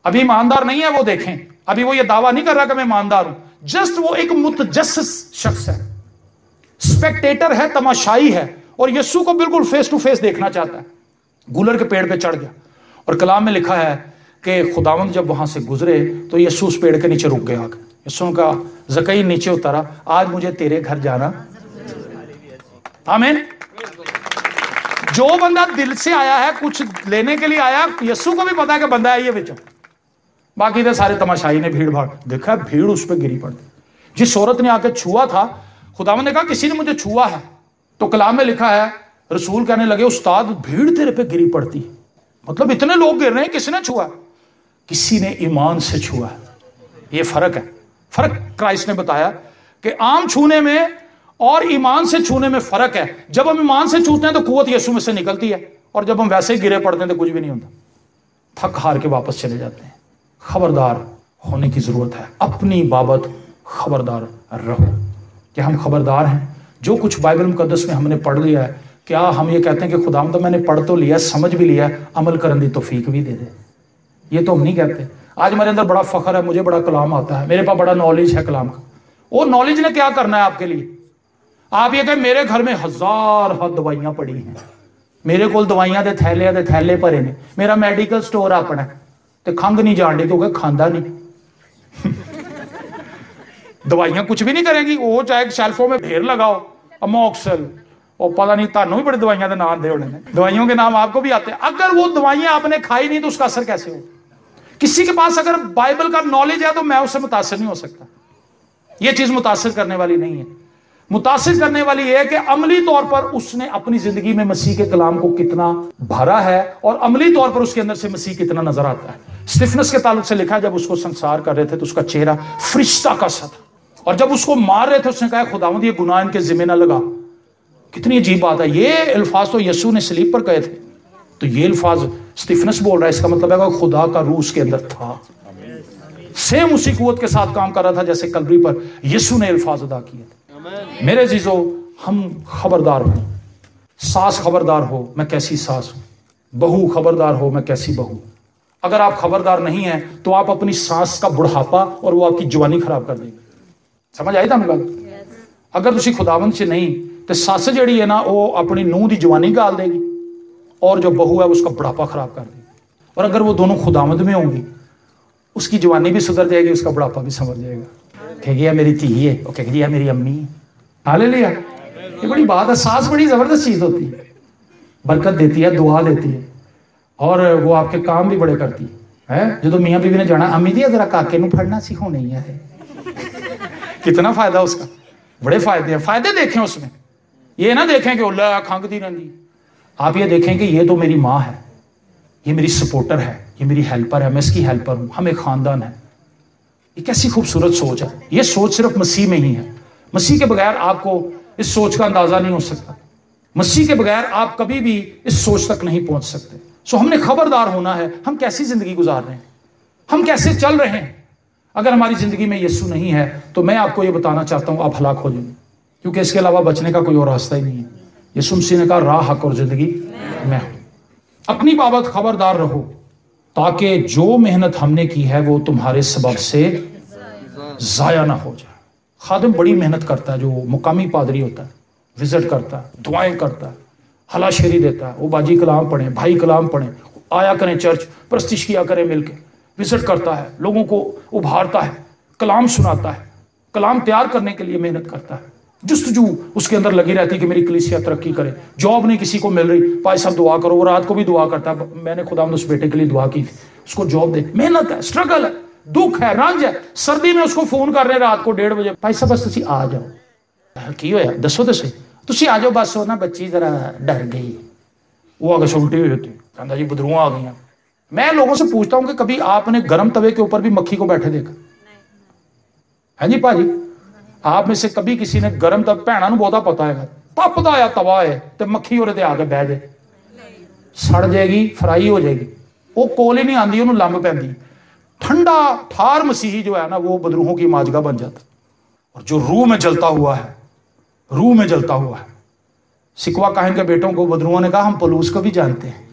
अभी ईमानदार नहीं है वो, देखें, अभी वो ये दावा नहीं कर रहा कि मैं ईमानदार हूं, जस्ट वो एक मुतजस्सिस शख्स है, स्पेक्टेटर है, तमाशाई है, और यस्सु को बिल्कुल फेस टू फेस देखना चाहता है। गूलर के पेड़ पे चढ़ गया, और कलाम में लिखा है कि खुदावंद जब वहां से गुजरे तो यस्सु उस पेड़ के नीचे रुक गया। यस्सु का ज़कई नीचे उतारा, आज मुझे तेरे घर जाना। आमीन। जो बंदा दिल से आया है, कुछ लेने के लिए आया, यस्सु को भी पता है कि बंदा है ये बिचों। बाकी तो सारे तमाशाई ने भीड़ भाड़ देखा, भीड़ उस पर गिरी पड़ती। जिस औरत ने आकर छुआ था, खुदावंद ने कहा किसी ने मुझे छुआ है, तो कलाम में लिखा है रसूल कहने लगे उस्ताद भीड़ तेरे पे गिरी पड़ती। मतलब इतने लोग गिर रहे हैं, किसने छुआ? किसी ने ईमान से छुआ। ये फर्क है, फर्क क्राइस्ट ने बताया कि आम छूने में और ईमान से छूने में फर्क है। जब हम ईमान से छूते हैं तो कुव्वत यीशु में से निकलती है, और जब हम वैसे ही गिरे पड़ते हैं तो कुछ भी नहीं होता, थक हार के वापस चले जाते हैं। खबरदार होने की जरूरत है, अपनी बाबत खबरदार रहो कि हम खबरदार हैं। जो कुछ बाइबल मुकद्दस में हमने पढ़ लिया है, क्या हम ये कहते हैं कि खुदाम तो मैंने पढ़ तो लिया, समझ भी लिया, अमल करने की तौफीक भी दे दे? ये तो हम नहीं कहते। आज मेरे अंदर बड़ा फख्र है, मुझे बड़ा कलाम आता है, मेरे पास बड़ा नॉलेज है कलाम का। वो नॉलेज ने क्या करना है आपके लिए? आप ये कहें मेरे घर में 1000 दवाइयां पड़ी हैं, मेरे को दवाइयां दे थैले भरे ने, मेरा मेडिकल स्टोर अपना ते खंघ नहीं जान दी क्योंकि खांदा नहीं। दवाइयां कुछ भी नहीं करेगी, वो चाहे शेल्फों में ढेर लगाओ, अमोक्सल और पता नहीं तानू भी बड़े दवाइयां के नाम दे होने, दवाइयों के नाम आपको भी आते हैं। अगर वो दवाइयां आपने खाई नहीं तो उसका असर कैसे हो? किसी के पास अगर बाइबल का नॉलेज है तो मैं उससे मुतासिर नहीं हो सकता। यह चीज मुतासिर करने वाली नहीं है। मुतासिर करने वाली यह है कि अमली तौर पर उसने अपनी जिंदगी में मसीह के कलाम को कितना भरा है और अमली तौर पर उसके अंदर से मसीह कितना नजर आता है। स्टिफनस के ताल्लुक से लिखा है, जब उसको संसार कर रहे थे तो उसका चेहरा फरिश्ता का सा था, और जब उसको मार रहे थे उसने कहा खुदावंद ये गुनाह इनके जिम्मे ना लगा। कितनी अजीब बात है। ये अल्फाज तो यीशु ने सलीब पर कहे थे, तो ये अल्फाज स्टिफनस बोल रहा है, इसका मतलब है कि खुदा का रूह उसके अंदर था, सेम उसी कुव्वत के साथ काम कर रहा था जैसे कलवरी पर यीशु ने अल्फाज अदा किए थे। मेरे जीजो, हम खबरदार हो, सास खबरदार हो मैं कैसी सास हूं, बहू खबरदार हो मैं कैसी बहू। अगर आप खबरदार नहीं है तो आप अपनी सास का बुढ़ापा और वो आपकी जवानी खराब कर देगी। समझ आई था गल? अगर तुसी खुदावंद से नहीं तो सस जड़ी है ना वो अपनी नूह की जवानी गाल देगी और जो बहू है उसका बुढ़ापा खराब कर देगी। और अगर वो दोनों खुदावंद में होंगी उसकी जवानी भी सुधर जाएगी, उसका बुढ़ापा भी समझ जाएगा। कहेगी यार मेरी धी है, वो कहेगी यार मेरी अम्मी है। हालेलुया, ये बड़ी बात है। सास बड़ी जबरदस्त चीज होती है, बरकत देती है, दुआ देती है और वो आपके काम भी बड़े करती है। जो मियाँ बीवी ने जाना अम्मी जी जरा काके नूं फड़ना सीखो नहीं है, कितना फायदा उसका, बड़े फायदे हैं। फायदे देखें उसमें, ये ना देखें कि उल्ला खंगती रहती। आप ये देखें कि ये तो मेरी माँ है, ये मेरी सपोर्टर है, ये मेरी हेल्पर है, मैं इसकी हेल्पर हूं, हम एक खानदान है। ये कैसी खूबसूरत सोच है। ये सोच सिर्फ मसीह में ही है। मसीह के बगैर आपको इस सोच का अंदाजा नहीं हो सकता। मसीह के बगैर आप कभी भी इस सोच तक नहीं पहुंच सकते। सो हमने खबरदार होना है, हम कैसी जिंदगी गुजार रहे हैं, हम कैसे चल रहे हैं। अगर हमारी जिंदगी में यीशु नहीं है तो मैं आपको यह बताना चाहता हूं आप हलाक हो जाएंगे, क्योंकि इसके अलावा बचने का कोई और रास्ता ही नहीं है। यीशु मसीह ने कहा राह, हक और जिंदगी मैं हूं। अपनी बाबत खबरदार रहो ताकि जो मेहनत हमने की है वो तुम्हारे सबब से जाया ना हो जाए। खादिम बड़ी मेहनत करता है, जो मुकामी पादरी होता है, विजिट करता है, दुआएं करता है, हलाशेरी देता है। वो बाजी कलाम पढ़े, भाई कलाम पढ़े, आया करें चर्च, प्रस्तिश किया करें मिलके, विजिट करता है, लोगों को उभारता है, कलाम सुनाता है, कलाम तैयार करने के लिए मेहनत करता है। जुस्तजू उसके अंदर लगी रहती है कि मेरी कलीसिया तरक्की करे। जॉब नहीं किसी को मिल रही, भाई साहब दुआ करो। वो रात को भी दुआ करता है, मैंने खुदावंद उस बेटे के लिए दुआ की थी, उसको जॉब दे। मेहनत है, स्ट्रगल है, दुख है, रंज है। सर्दी में उसको फोन कर रहे रात को 1:30 बजे, भाई साहब बस तुसी आ जाओ। की होया दसो तो सही, तुसी आ जाओ बस, ना बच्ची जरा डर गई, वो आगे उल्टी हुई होती, कहता जी बदरूआं आ गई। मैं लोगों से पूछता हूं कि कभी आपने गर्म तवे के ऊपर भी मक्खी को बैठे देखा है? जी भाजी, आप में से कभी किसी ने गर्म तब भैणा बहुता पता है तपदा आया तवा है तो मक्खी ओरे आके बह जाए, सड़ जाएगी, फ्राई हो जाएगी, वो कोल ही नहीं आती, उन्होंने लंब पैंदी। ठंडा ठार मसीही जो है ना वो बदरूहों की माजगा बन जाता। और जो रूह में जलता हुआ है, रूह में जलता हुआ है। सिकवा काहिन के बेटों को बदरूहों ने कहा हम पलूस को भी जानते हैं,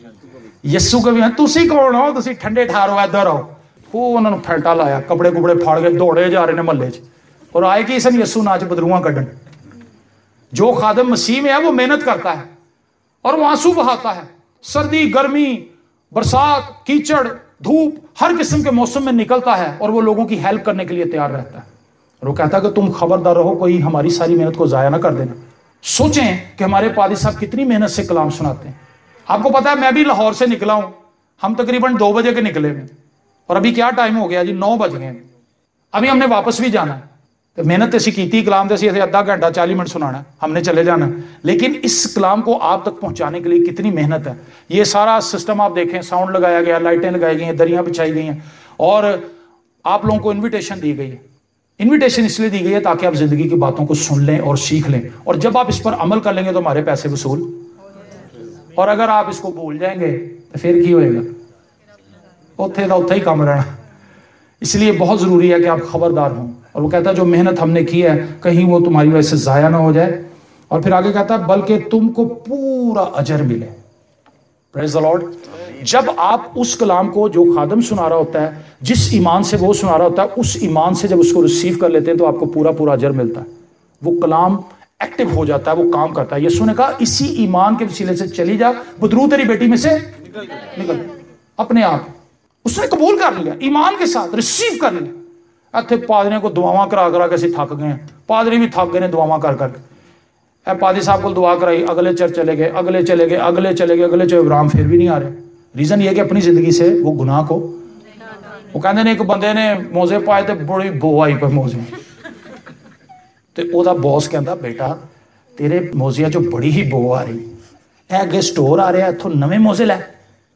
यस्सु को भी हैं, तुसी कौन हो, तुसी ठंडे ठार हो इधर आओ। वो उन्होंने फैंटा लाया, कपड़े कुपड़े फाड़ के दौड़े जा रहे ने महल्ले च, और आए कि सन यस्सु नाच बदरूआ कड्डन। जो खादिम मसीह में है वो मेहनत करता है और वो आंसू बहाता है। सर्दी, गर्मी, बरसात, कीचड़, धूप, हर किस्म के मौसम में निकलता है और वो लोगों की हेल्प करने के लिए तैयार रहता है। और वो कहता है कि तुम खबरदार रहो, कोई हमारी सारी मेहनत को जाया ना कर देना। सोचें कि हमारे पादी साहब कितनी मेहनत से कलाम सुनाते हैं। आपको पता है मैं भी लाहौर से निकला हूं, हम तकरीबन 2 बजे के निकले में, और अभी क्या टाइम हो गया जी, 9 बज गए। अभी हमने वापस भी जाना है। तो मेहनत असी की कलाम से आधा घंटा 40 मिनट सुनाना, हमने चले जाना। लेकिन इस कलाम को आप तक पहुंचाने के लिए कितनी मेहनत है। ये सारा सिस्टम आप देखें, साउंड लगाया गया, लाइटें लगाई गई हैं, दरियां बिछाई गई हैं, और आप लोगों को इन्विटेशन दी गई है। इन्विटेशन इसलिए दी गई है ताकि आप जिंदगी की बातों को सुन लें और सीख लें, और जब आप इस पर अमल कर लेंगे तो हमारे पैसे वसूल। और अगर आप इसको भूल जाएंगे तो फिर की होएगा, उत्थे का उत्थे ही काम रहना। इसलिए बहुत जरूरी है कि आप खबरदार हों। और वो कहता है जो मेहनत हमने की है कहीं वो तुम्हारी वजह से जाया ना हो जाए। और फिर आगे कहता है बल्कि तुमको पूरा अजर मिले। Praise the Lord. जब आप उस कलाम को जो खादम सुना रहा होता है, जिस ईमान से वो सुना रहा होता है, उस ईमान से जब उसको रिसीव कर लेते हैं तो आपको पूरा पूरा अजर मिलता है। वो कलाम एक्टिव हो जाता है, वो काम करता है। यीशु ने कहा इसी ईमान के वसीले से चली जा, बदरू तेरी बेटी में से निकल अपने आप। उसने कबूल कर लिया, ईमान के साथ रिसीव कर लिया। इतने पादरियों को दुआवां करा करा के थक गए हैं, पादरी भी थक गए ने दुआवां कर करके। पादरी साहब को दुआ कराई, अगले चर्च चले गए, अगले चले गए, अगले चले गए, अगले चले, इब्राहिम फिर भी नहीं आ रहे। रीजन ये कि अपनी जिंदगी से वो गुनाह को, वो कहते ने एक बंदे ने मोजे पाए तो बड़ी बो आई पर मोजे, तो ओदा बॉस कहता बेटा तेरे मोजिया चो बड़ी ही बो आ रही है, अगे स्टोर आ रहा इथों नवे मोजे लै,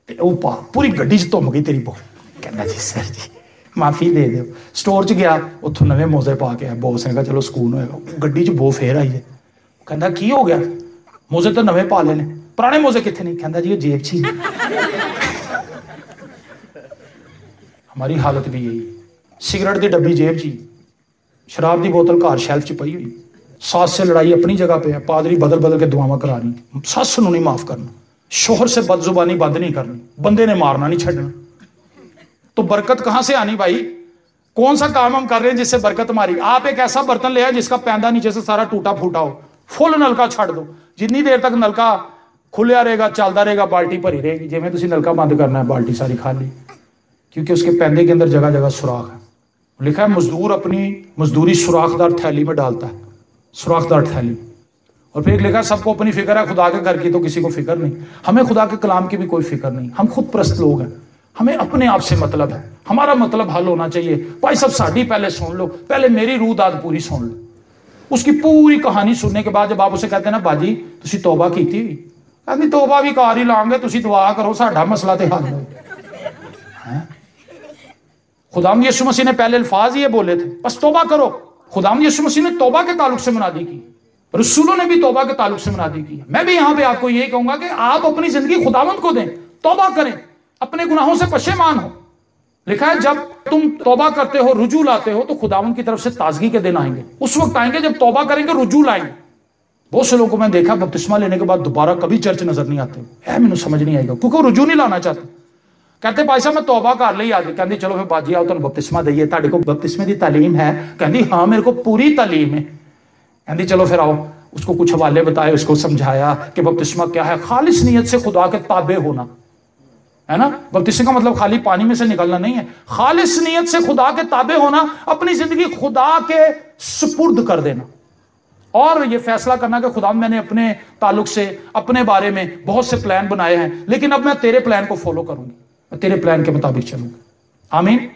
वो पा पूरी गड्डी च धुम गई तेरी बो। कहना जी सर जी माफी दे दो। स्टोर च गया, उथों नवे मोजे पा के आया। बॉस ने कहा चलो सुकून होएगा। गड्डी च बो फेर आई है। कहता की हो गया, मोजे तो नवे पा लेने, पुराने मोजे कितने नहीं। कहता जी जेब च ही। हमारी हालत भी यही, सिगरेट की डब्बी जेब च, शराब की बोतल घर शेल्फ च पई हुई, सास से लड़ाई अपनी जगह पे है, पादरी बदल बदल के दुआवां करा रही, सस नूं नहीं माफ करना, शोहर से बदजुबानी बंद नहीं करनी, बंदे ने मारना नहीं छड़ना। तो बरकत कहां से आनी भाई? कौन सा काम हम कर रहे हैं जिससे बरकत मारी? आप एक ऐसा बर्तन ले आए जिसका पैंदा नीचे से सारा टूटा फूटा हो, फुल नलका छड़ दो, जितनी देर तक नलका खुलिया रहेगा चलता रहेगा बाल्टी भरी रहेगी। जिवें तुसीं नलका बंद करना है बाल्टी सारी खाली, क्योंकि उसके पैंदे के अंदर जगह जगह सुराख है। लिखा है मजदूर अपनी मजदूरी सुराखदार थैली में डालता है, सुराखदार थैली। और फिर लिखा है सबको अपनी फिक्र है, खुदा के घर की तो किसी को फिक्र नहीं। हमें खुदा के कलाम की भी कोई फिक्र नहीं, हम खुद परस्त लोग हैं, हमें अपने आप से मतलब है, हमारा मतलब हल होना चाहिए। भाई सब साड़ी पहले सुन लो, पहले मेरी रूह दाद पूरी सुन लो। उसकी पूरी कहानी सुनने के बाद जब आप उसे कहते हैं ना बाजी तुसी तौबा की थी, कहती तौबा भी कार ही लांगे, तुसी दुआ करो साडा मसला ते हल हो। खुदाम यीशु मसीह ने पहले अल्फाज ये बोले थे बस तौबा करो। खुदाम यीशु मसीह ने तौबा के ताल्लुक से मुनादी की, रसूलों ने भी तौबा के ताल्लुक से मुनादी की। मैं भी यहां पे आपको यही कहूंगा कि आप अपनी जिंदगी खुदावंद को दें, तौबा करें, अपने गुनाहों से पशेमान हो। लिखा है जब तुम तौबा करते हो, रुजू लाते हो, तो खुदावंद की तरफ से ताजगी के दिन आएंगे। उस वक्त आएंगे जब तौबा करेंगे, रुजू लाएंगे। बहुत से लोगों को मैं देखा बपतिस्मा लेने के बाद दोबारा कभी चर्च नजर नहीं आते, मैंने समझ नहीं आएगा क्योंकि वो रुजू नहीं लाना चाहते। कहते भाई साहब मैं तौबा कर ली आज, कहती चलो फिर बाजी आओ तुम बपतिस्मा दईए, तुहाडे को बपतिस्मे की तालीम है? कहती हाँ मेरे को पूरी तालीम है। कहती चलो फिर आओ, उसको कुछ हवाले बताए, उसको समझाया कि बपतिस्मा क्या है। खालिस नीयत से खुदा के ताबे होना है ना, बपतिस्मे का मतलब खाली पानी में से निकलना नहीं है, खालिस नीयत से खुदा के ताबे होना, अपनी जिंदगी खुदा के सुपुर्द कर देना और ये फैसला करना कि खुदा मैंने अपने ताल्लुक से, अपने बारे में बहुत से प्लान बनाए हैं, लेकिन अब मैं तेरे प्लान को फॉलो करूंगी, मैं तेरे प्लान के मुताबिक चलूंगी। आमीन।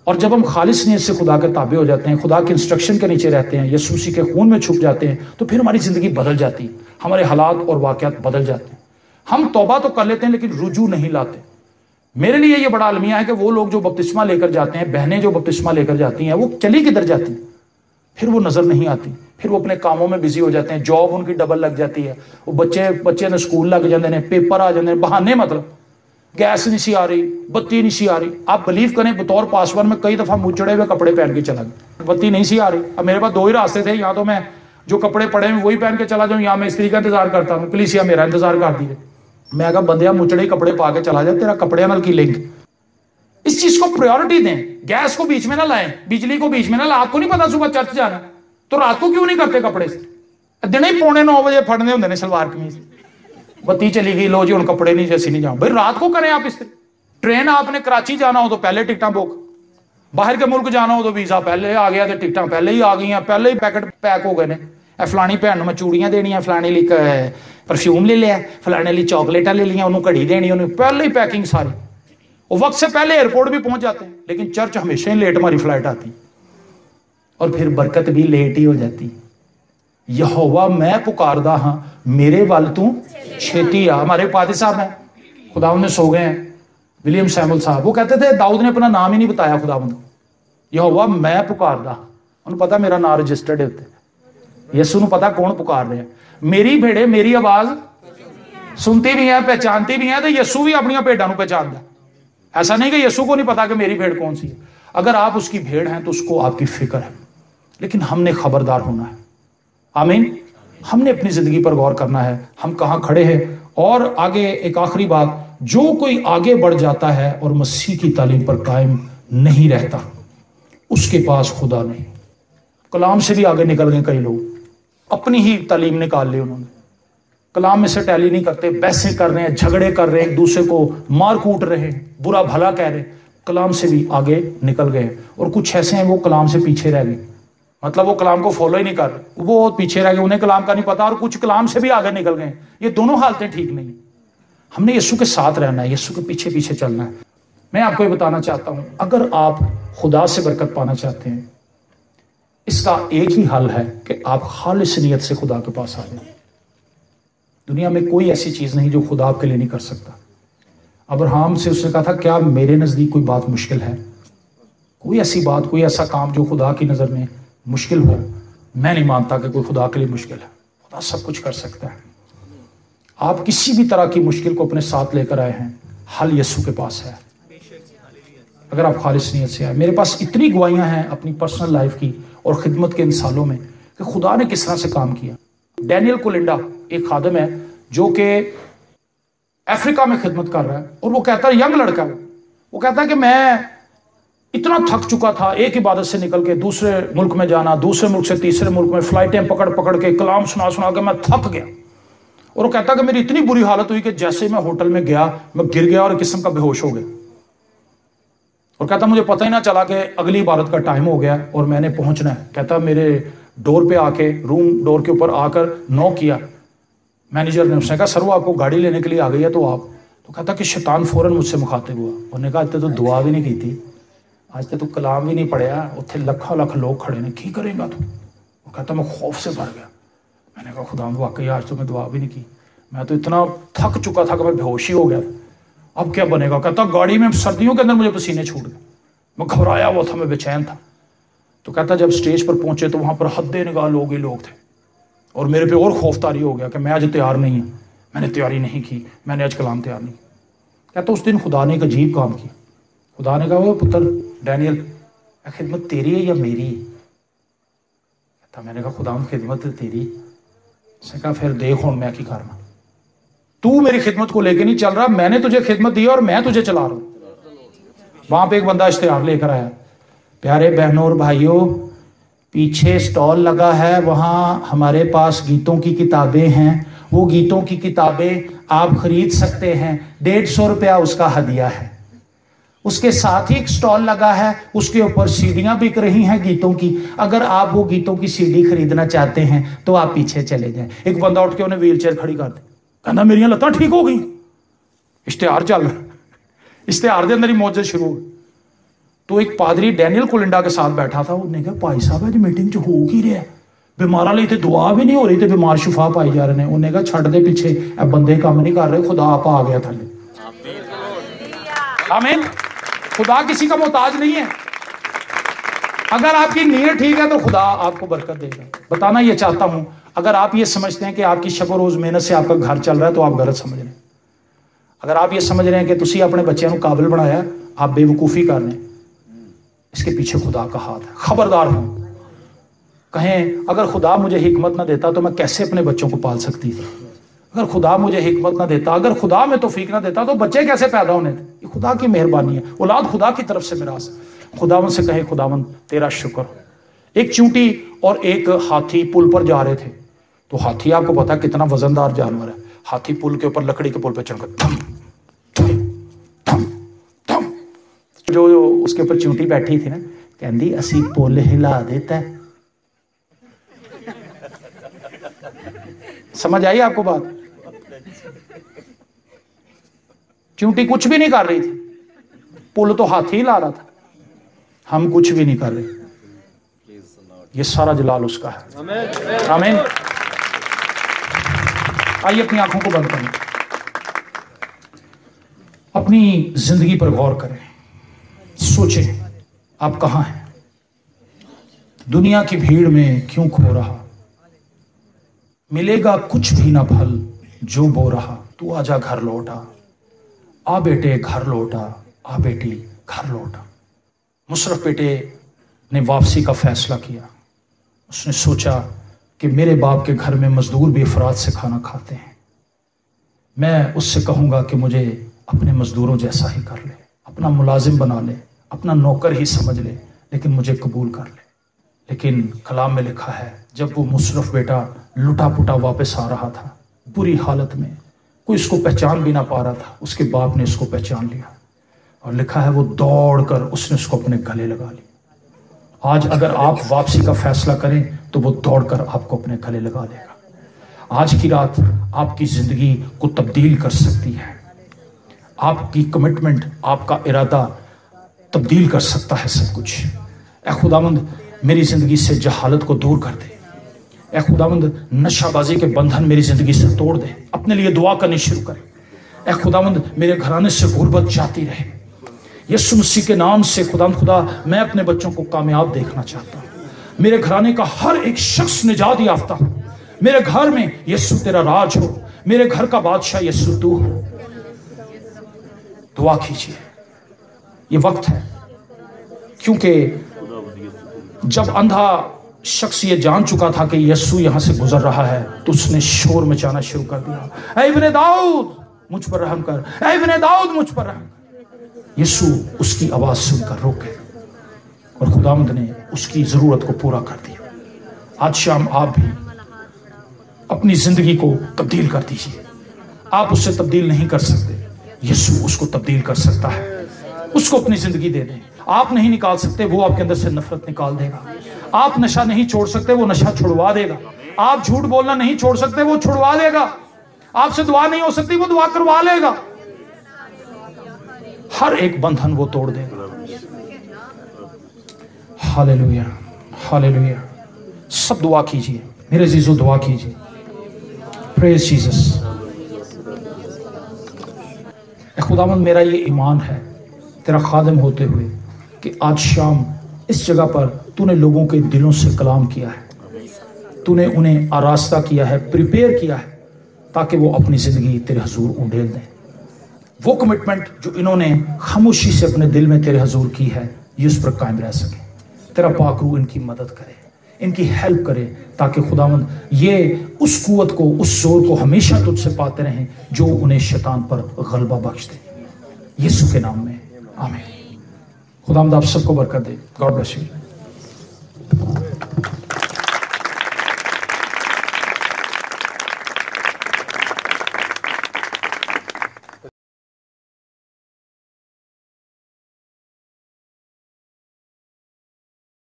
और जब हम खालिस नीयत से खुदा के ताबे हो जाते हैं, खुदा के इंस्ट्रक्शन के नीचे रहते हैं, यीशु मसीह के खून में छुप जाते हैं, तो फिर हमारी जिंदगी बदल जाती है, हमारे हालात और वाकयात बदल जाते हैं। हम तौबा तो कर लेते हैं लेकिन रुजू नहीं लाते। मेरे लिए ये बड़ा अलमिया है कि वो लोग जो बपतिस्मा लेकर जाते हैं, बहनें जो बपतिस्मा लेकर जाती हैं, वो चली किधर जाती हैं? फिर वो नजर नहीं आती, फिर वो अपने कामों में बिजी हो जाते हैं, जॉब उनकी डबल लग जाती है, वो बच्चे ने स्कूल लग जाते हैं, पेपर आ जाते हैं, बहाने, मतलब गैस नहीं सी आ रही, बत्ती नहीं सी आ रही। आप बिलीव करें बतौर पासवान में कई दफा मुचड़े हुए कपड़े पहन के चला गया, बत्ती नहीं सी आ रही। अब मेरे पास दो ही रास्ते थे, या तो मैं जो कपड़े पड़े हैं वही पहन के चला जाऊं, या मैं स्त्री का इंतजार करता हूँ, पुलिसिया मेरा इंतजार कर दी है। मैं कहा बंदिया मुचड़े कपड़े पा के चला जा, तेरा कपड़े नाल की लिंक। इस चीज को प्रायोरिटी दें, गैस को बीच में ना लाएं, बिजली को बीच में ना लाएं। आपको नहीं पता सुबह चर्च जाना तो रात को क्यों नहीं करते कपड़े से? दिन ही 8:45 बजे फड़ने होंगे सलवार कमीज, बत्ती चली गई, लो जी हम कपड़े नहीं, जैसे नहीं जाओ भाई, रात को करें आप इससे। ट्रेन आपने कराची जाना हो तो पहले टिकटा बुक, बाहर के मुल्क जाना हो तो वीजा पहले आ गया, तो टिकटा पहले ही आ गई, पहले ही पैकेट पैक हो गए ने। फलानी भैन मैं चूड़ियां देनियां, फलाने लिए परफ्यूम ले लिया, फलाने लिए चॉकलेटा ले लिया, उन्होंने घड़ी देनी, उन्होंने पहले ही पैकिंग सारी। वो वक्त से पहले एयरपोर्ट भी पहुंच जाते हैं, लेकिन चर्च हमेशा ही लेट हमारी फ्लाइट आती और फिर बरकत भी लेट ही हो जाती। यहोवा मैं पुकारदा हाँ, मेरे वाल तू छेती आ। हमारे पादी साहब हैं, खुदावंद ने सो गए हैं, विलियम सैमुअल साहब, वो कहते थे दाऊद ने अपना नाम ही नहीं बताया खुदावंद को, यहोवा मैं पुकारदा। उन्हें पता मेरा नाम रजिस्टर्ड है, यीशु को पता कौन पुकार रहे हैं। मेरी भेड़े मेरी आवाज सुनती भी है, पहचानती भी है, तो यीशु भी अपनी भेड़ों को पहचानता। ऐसा नहीं कि यीशु को नहीं पता कि मेरी भेड़ कौन सी है। अगर आप उसकी भेड़ हैं तो उसको आपकी फिक्र है, लेकिन हमने खबरदार होना है। आमीन। हमने अपनी जिंदगी पर गौर करना है, हम कहां खड़े हैं। और आगे एक आखिरी बात, जो कोई आगे बढ़ जाता है और मसीह की तालीम पर कायम नहीं रहता, उसके पास खुदा नहीं। कलाम से भी आगे निकल गए कई लोग, अपनी ही तालीम निकाल ली उन्होंने, कलाम में से टैली नहीं करते, बहसें कर रहे हैं, झगड़े कर रहे हैं, एक दूसरे को मार कूट रहे हैं, बुरा भला कह रहे हैं, कलाम से भी आगे निकल गए। और कुछ ऐसे हैं वो कलाम से पीछे रह गए, मतलब वो कलाम को फॉलो ही नहीं कर रहे, वो पीछे रह गए, उन्हें कलाम का नहीं पता, और कुछ कलाम से भी आगे निकल गए। ये दोनों हालतें ठीक नहीं। हमने यीशु के साथ रहना है, यीशु के पीछे पीछे चलना है। मैं आपको ये बताना चाहता हूं, अगर आप खुदा से बरकत पाना चाहते हैं, इसका एक ही हल है कि आप खालिस नियत से खुदा के पास आ जाएं। दुनिया में कोई ऐसी चीज नहीं जो खुदा आपके लिए नहीं कर सकता। अब्राहम से उसने कहा था, क्या मेरे नजदीक कोई बात मुश्किल है? कोई ऐसी बात, कोई ऐसा काम जो खुदा की नजर में मुश्किल हो? मैं नहीं मानता कि कोई खुदा के लिए मुश्किल है। खुदा सब कुछ कर सकता है। आप किसी भी तरह की मुश्किल को अपने साथ लेकर आए हैं, हल यीशु के पास है, अगर आप खालिस नियत से आए। मेरे पास इतनी गवाहियां हैं अपनी पर्सनल लाइफ की और खिदमत के इन सालों में कि खुदा ने किस तरह से काम किया। डैनियल कोलिंडा एक खादिम है जो कि अफ्रीका में खिदमत कर रहा है, और वो कहता है, यंग लड़का है, वो कहता है कि मैं इतना थक चुका था एक इबादत से निकल के दूसरे मुल्क में जाना, दूसरे मुल्क से तीसरे मुल्क में फ्लाइटें पकड़ पकड़ के कलाम सुना सुना के मैं थक गया। और वो कहता है कि मेरी इतनी बुरी हालत हुई कि जैसे मैं होटल में गया, मैं गिर गया और एक किस्म का बेहोश हो गया। और कहता मुझे पता ही ना चला कि अगली इबादत का टाइम हो गया और मैंने पहुंचना है। कहता मेरे डोर पे आके, रूम डोर के ऊपर आकर नॉक किया मैनेजर ने। उसने कहा, सर वो आपको गाड़ी लेने के लिए आ गई है, तो आप। तो कहता कि शैतान फौरन मुझसे मुखातिब हुआ। उन्होंने कहा, आज तो दुआ भी नहीं की थी, आज तो कलाम भी नहीं पढ़िया, उत्थे लखा लख लोग खड़े ने, की करेगा तू? वो कहता मैं खौफ से भर गया। मैंने कहा, खुदा वाकई आज तो मैं दुआ भी नहीं की, मैं तो इतना थक चुका था कि मैं बेहोश ही हो गया, अब क्या बनेगा? कहता गाड़ी में सर्दियों के अंदर मुझे पसीने छूट गए, मैं घबराया हुआ था, मैं बेचैन था। तो कहता जब स्टेज पर पहुंचे तो वहां पर हद्दे निगाह लोग ही लोग थे, और मेरे पे और खौफतारी हो गया कि मैं आज तैयार नहीं हूं, मैंने तैयारी नहीं की, मैंने आज कलाम तैयार नहीं। कहता उस दिन खुदा ने एक अजीब काम किया। खुदा ने कहा, वो पुत्र डैनियल, खिदमत तेरी है या मेरी? कहता मैंने कहा, खुदा खिदमत तेरी। उसने कहा, फिर देख हूं मैं की करना, तू मेरी खिदमत को लेके नहीं चल रहा, मैंने तुझे खिदमत दी और मैं तुझे चला रहा हूं। वहां पे एक बंदा इश्तिहार लेकर आया, प्यारे बहनों और भाइयों, पीछे स्टॉल लगा है, वहां हमारे पास गीतों की किताबें हैं, वो गीतों की किताबें आप खरीद सकते हैं, 150 रुपया उसका हदिया है। उसके साथ ही एक स्टॉल लगा है, उसके ऊपर सीडियां बिक रही हैं गीतों की, अगर आप वो गीतों की सीडी खरीदना चाहते हैं तो आप पीछे चले जाएं। एक बंदा उठ के उन्हें व्हील चेयर खड़ी कर दी, कहना मेरी लत्तां ठीक हो गई। इश्तिहार चल रहा, इश्तिहार के अंदर ही मौजे शुरू हो। तो एक पादरी डैनियल कोलिंडा के साथ बैठा था, उन्हें कहा, भाई साहब आज मीटिंग च हो की रहा, बीमारा लिए दुआ भी नहीं हो रही, तो बीमार शुफा पाई जा रहे हैं। उन्हें कहा, छड़ दे पीछे, बंदे काम नहीं कर रहे, खुदा आप आ गया थले। आमीन। खुदा किसी का मोहताज नहीं है। अगर आपकी नीयत ठीक है तो खुदा आपको बरकत देगा। बताना ये चाहता हूं, अगर आप ये समझते हैं कि आपकी शब रोज मेहनत से आपका घर चल रहा है तो आप गलत समझ रहे हैं। अगर आप ये समझ रहे हैं कि तुसी अपने बच्चों को काबिल बनाया, आप बेवकूफ़ी कर रहे हैं। इसके पीछे खुदा का हाथ है। खबरदार हो, कहें अगर खुदा मुझे हिकमत ना देता तो मैं कैसे अपने बच्चों को पाल सकती थी, अगर खुदा मुझे हिकमत ना देता, अगर खुदा में तौफीक ना देता तो बच्चे कैसे पैदा होने थे। ये खुदा की मेहरबानी है, औलाद खुदा की तरफ से मिरास। खुदावन से कहे, खुदावन तेरा शुक्र। एक चूंटी और एक हाथी पुल पर जा रहे थे, तो हाथी आपको पता है कितना वजनदार जानवर है। हाथी पुल के ऊपर, लकड़ी के पुल पर चढ़कर थम थम थम थम, जो उसके ऊपर चूंटी बैठी थी ना, कहती असी पुल हिला देता है। समझ आई आपको बात? चूंटी कुछ भी नहीं कर रही थी, पुल तो हाथी ही ला रहा था। हम कुछ भी नहीं कर रहे, ये सारा जलाल उसका है। आमीन। आइए अपनी आंखों को बंद करें, अपनी जिंदगी पर गौर करें, सोचें आप कहां हैं, दुनिया की भीड़ में क्यों खो रहा, मिलेगा कुछ भी ना फल जो बो रहा। तू आजा घर लौटा, आ बेटे घर लौटा, आ बेटी घर लौटा। मुशर्रफ बेटे ने वापसी का फैसला किया। उसने सोचा कि मेरे बाप के घर में मजदूर भी अफराद से खाना खाते हैं, मैं उससे कहूँगा कि मुझे अपने मजदूरों जैसा ही कर ले, अपना मुलाजिम बना ले, अपना नौकर ही समझ ले, लेकिन मुझे कबूल कर ले। लेकिन कलाम में लिखा है जब वो मुशर्रफ बेटा लुटा पुटा वापस आ रहा था, बुरी हालत में, कोई इसको पहचान भी ना पा रहा था, उसके बाप ने इसको पहचान लिया और लिखा है वो दौड़कर उसने उसको अपने गले लगा लिया। आज अगर आप वापसी का फैसला करें तो वो दौड़कर आपको अपने गले लगा लेगा। आज की रात आपकी जिंदगी को तब्दील कर सकती है। आपकी कमिटमेंट, आपका इरादा तब्दील कर सकता है सब कुछ। ऐ खुदावंद मेरी जिंदगी से जहालत को दूर कर दे। ऐ खुदावंद नशाबाजी के बंधन मेरी जिंदगी से तोड़ दे। अपने लिए दुआ करनी शुरू करें। ऐ खुदावंद मेरे घराने से गुर्बत जाती रहे। यीशु मसीह के नाम से खुदा मैं अपने बच्चों को कामयाब देखना चाहता हूँ। मेरे घराने का हर एक शख्स निजात याफ्ता हो। मेरे घर में यीशु तेरा राज हो। मेरे घर का बादशाह यीशु तू हो। दुआ कीजिए, ये वक्त है, क्योंकि जब अंधा शख्स ये जान चुका था कि यीशु यहां से गुजर रहा है तो उसने शोर मचाना शुरू कर दिया, ऐ इब्ने दाऊद मुझ पर रहम कर, ऐ इब्ने दाऊद मुझ पर रहम कर। यीशु उसकी आवाज सुनकर रुके और खुदावंद ने उसकी जरूरत को पूरा कर दिया। आज शाम आप भी अपनी जिंदगी को तब्दील कर दीजिए। आप उससे तब्दील नहीं कर सकते, यीशु उसको तब्दील कर सकता है। उसको अपनी जिंदगी दे दें। आप नहीं निकाल सकते, वो आपके अंदर से नफरत निकाल देगा। आप नशा नहीं छोड़ सकते, वो नशा छुड़वा देगा। आप झूठ बोलना नहीं छोड़ सकते, वो छुड़वा देगा। आपसे दुआ नहीं हो सकती, वो दुआ करवा लेगा। हर एक बंधन वो तोड़ देगा। Hallelujah, hallelujah. सब दुआ कीजिए मेरे अजीजों, दुआ कीजिए। Praise Jesus. खुदावंद मेरा ये ईमान है तेरा खादिम होते हुए कि आज शाम इस जगह पर तूने लोगों के दिलों से कलाम किया है। तूने उन्हें आरास्ता किया है, प्रिपेयर किया है, ताकि वो अपनी जिंदगी तेरे हजूर उंडेल दें। वो कमिटमेंट जो इन्होंने खामोशी से अपने दिल में तेरे हजूर की है, ये उस पर कायम रह सके। तेरा पाक रूह इनकी मदद करे, इनकी हेल्प करे, ताकि खुदावंद ये उस कुव्वत को, उस जोर को हमेशा तुझसे पाते रहें जो उन्हें शैतान पर गलबा बख्श दे। यीशु के नाम में आमीन। खुदावंद आप सबको बरकत दे। God bless you.